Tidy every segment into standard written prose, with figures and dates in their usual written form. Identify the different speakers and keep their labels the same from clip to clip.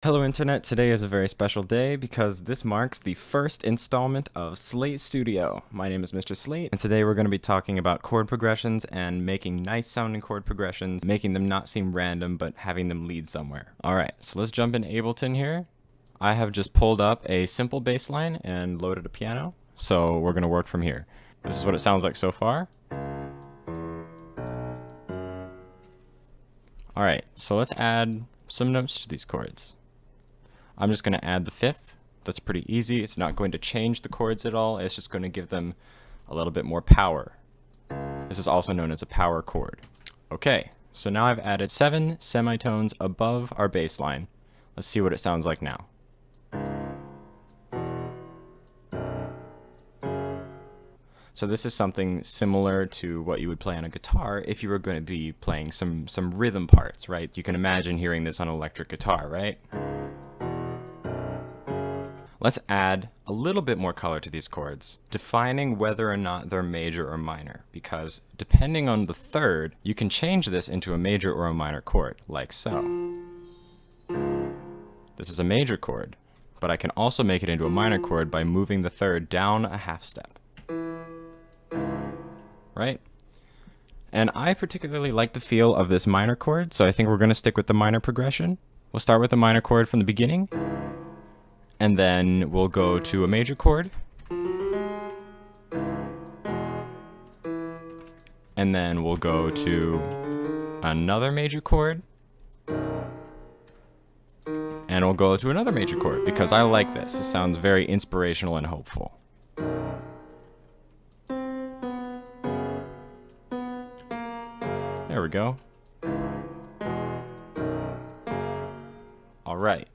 Speaker 1: Hello Internet, today is a very special day because this marks the first installment of Slate Studio. My name is Mr. Slate, and today we're going to be talking about chord progressions and making nice sounding chord progressions, making them not seem random but having them lead somewhere. Alright, so let's jump in Ableton here. I have just pulled up a simple bass line and loaded a piano, so we're going to work from here. This is what it sounds like so far. Alright, so let's add some notes to these chords. I'm just going to add the fifth. That's pretty easy. It's not going to change the chords at all. It's just going to give them a little bit more power. This is also known as a power chord. Okay, so now I've added 7 semitones above our bass line. Let's see what it sounds like now. So this is something similar to what you would play on a guitar if you were going to be playing some rhythm parts, right? You can imagine hearing this on an electric guitar, right? Let's add a little bit more color to these chords, defining whether or not they're major or minor, because depending on the third, you can change this into a major or a minor chord, like so. This is a major chord, but I can also make it into a minor chord by moving the third down a half step. Right? And I particularly like the feel of this minor chord, so I think we're going to stick with the minor progression. We'll start with the minor chord from the beginning, and then we'll go to a major chord, and then we'll go to another major chord, and we'll go to another major chord, because I like this. It sounds very inspirational and hopeful. There we go. All right.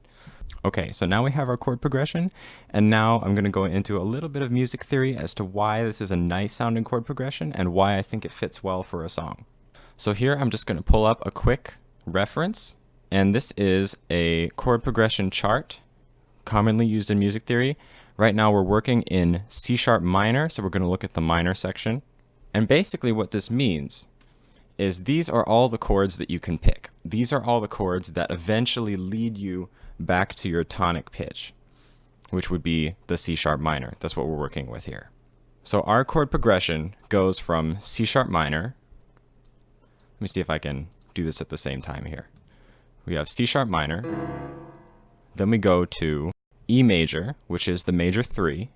Speaker 1: Okay, so now we have our chord progression, and now I'm going to go into a little bit of music theory as to why this is a nice sounding chord progression and why I think it fits well for a song. So here I'm just going to pull up a quick reference, and this is a chord progression chart commonly used in music theory. Right now we're working in C sharp minor, so we're going to look at the minor section. And basically what this means is these are all the chords that you can pick. These are all the chords that eventually lead you back to your tonic pitch, which would be the C sharp minor. That's what we're working with here. So our chord progression goes from C sharp minor. Let me see if I can do this at the same time here. We have C sharp minor, then we go to E major, which is the major 3,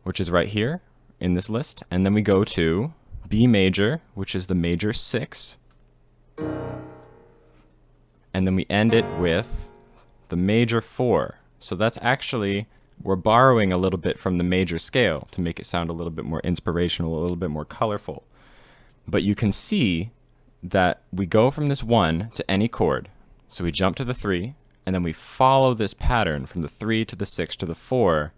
Speaker 1: which is right here in this list, and then we go to B major, which is the major 6, and then we end it with the major 4. So that's actually, we're borrowing a little bit from the major scale to make it sound a little bit more inspirational, a little bit more colorful. But you can see that we go from this 1 to any chord. So we jump to the 3, and then we follow this pattern from the 3 to the 6 to the 4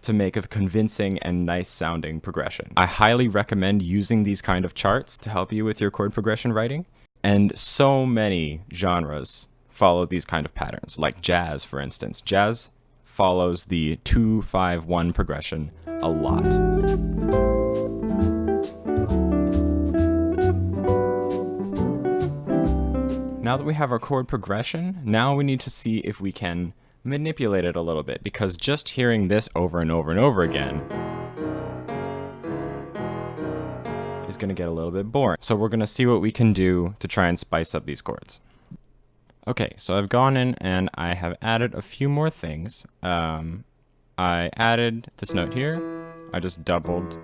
Speaker 1: to make a convincing and nice sounding progression. I highly recommend using these kind of charts to help you with your chord progression writing. And so many genres follow these kind of patterns, like jazz, for instance. Jazz follows the 2-5-1 progression a lot. Now that we have our chord progression, now we need to see if we can manipulate it a little bit, because just hearing this over and over and over again is going to get a little bit boring. So we're going to see what we can do to try and spice up these chords. Okay, so I've gone in and I have added a few more things. I added this note here. I just doubled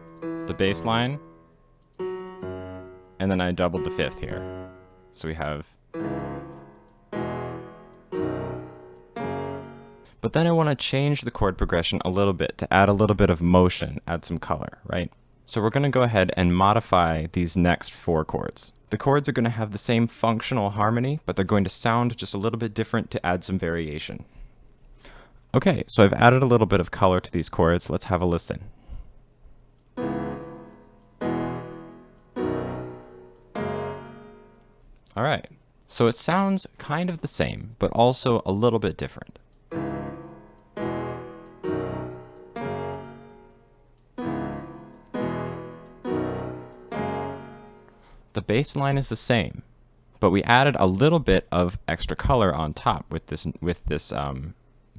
Speaker 1: the bass line, and then I doubled the fifth here. So we have... But then I want to change the chord progression a little bit to add a little bit of motion, add some color, right? So we're going to go ahead and modify these next 4 chords. The chords are going to have the same functional harmony, but they're going to sound just a little bit different to add some variation. Okay, so I've added a little bit of color to these chords. Let's have a listen. All right, so it sounds kind of the same, but also a little bit different. The bass line is the same, but we added a little bit of extra color on top with this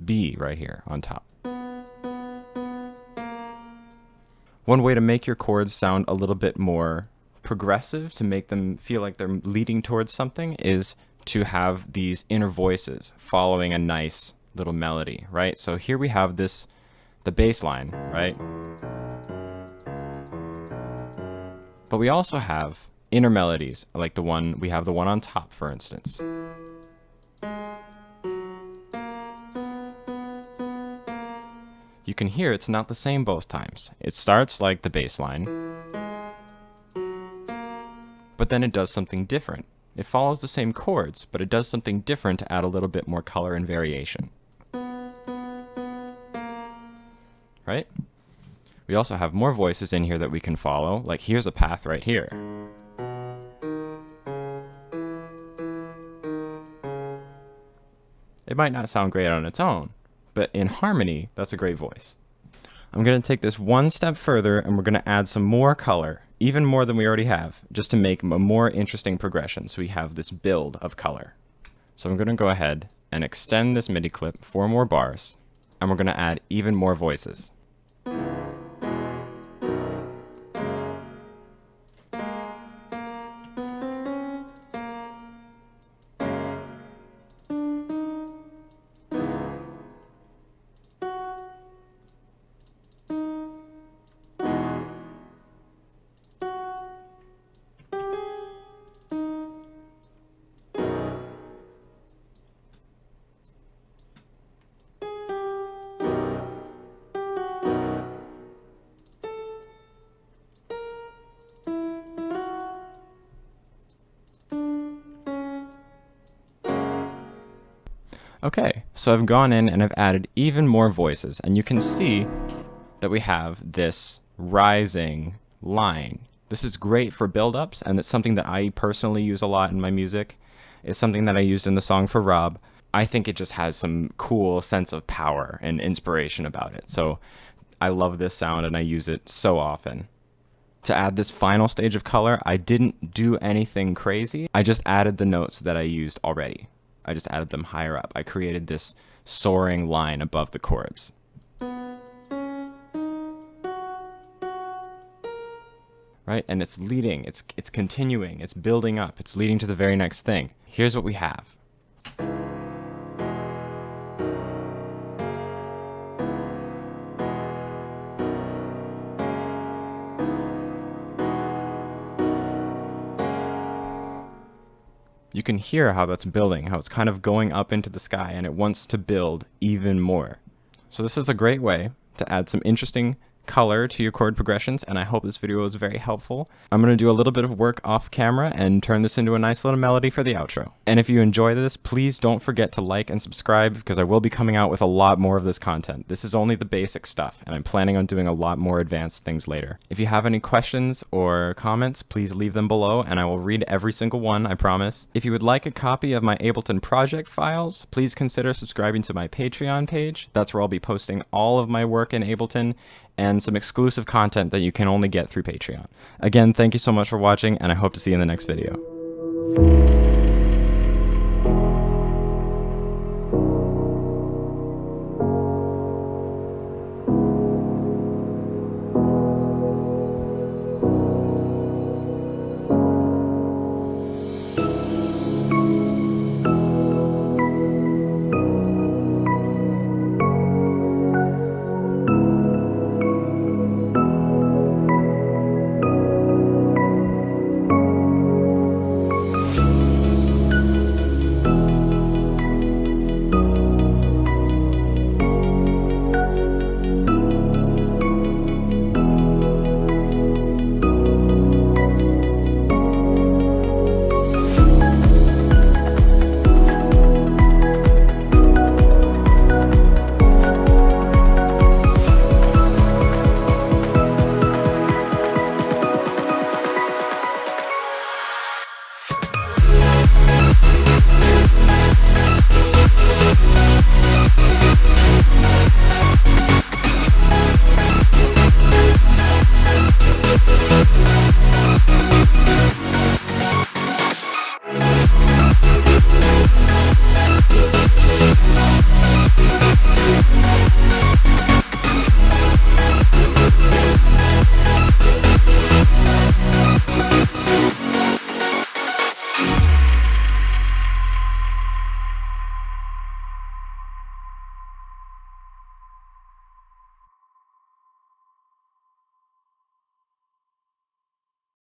Speaker 1: B right here on top. One way to make your chords sound a little bit more progressive, to make them feel like they're leading towards something, is to have these inner voices following a nice little melody, right? So here we have the bass line, right? But we also have inner melodies, like we have the one on top, for instance. You can hear it's not the same both times. It starts like the bass line, but then it does something different. It follows the same chords, but it does something different to add a little bit more color and variation. Right? We also have more voices in here that we can follow, like here's a path right here. It might not sound great on its own, but in harmony, that's a great voice. I'm going to take this one step further, and we're going to add some more color, even more than we already have, just to make a more interesting progression, so we have this build of color. So I'm going to go ahead and extend this MIDI clip 4 more bars, and we're going to add even more voices. Okay, so I've gone in and I've added even more voices, and you can see that we have this rising line. This is great for build-ups, and it's something that I personally use a lot in my music. It's something that I used in the song for Rob. I think it just has some cool sense of power and inspiration about it. So I love this sound and I use it so often. To add this final stage of color, I didn't do anything crazy. I just added the notes that I used already. I just added them higher up. I created this soaring line above the chords. Right? And it's leading, it's continuing, it's building up, it's leading to the very next thing. Here's what we have. You can hear how that's building, how it's kind of going up into the sky, and it wants to build even more. So this is a great way to add some interesting color to your chord progressions, and I hope this video was very helpful. I'm going to do a little bit of work off camera and turn this into a nice little melody for the outro. And if you enjoyed this, please don't forget to like and subscribe, because I will be coming out with a lot more of this content. This is only the basic stuff, and I'm planning on doing a lot more advanced things later. If you have any questions or comments, please leave them below, and I will read every single one, I promise. If you would like a copy of my Ableton project files, please consider subscribing to my Patreon page. That's where I'll be posting all of my work in Ableton and some exclusive content that you can only get through Patreon. Again, thank you so much for watching, and I hope to see you in the next video.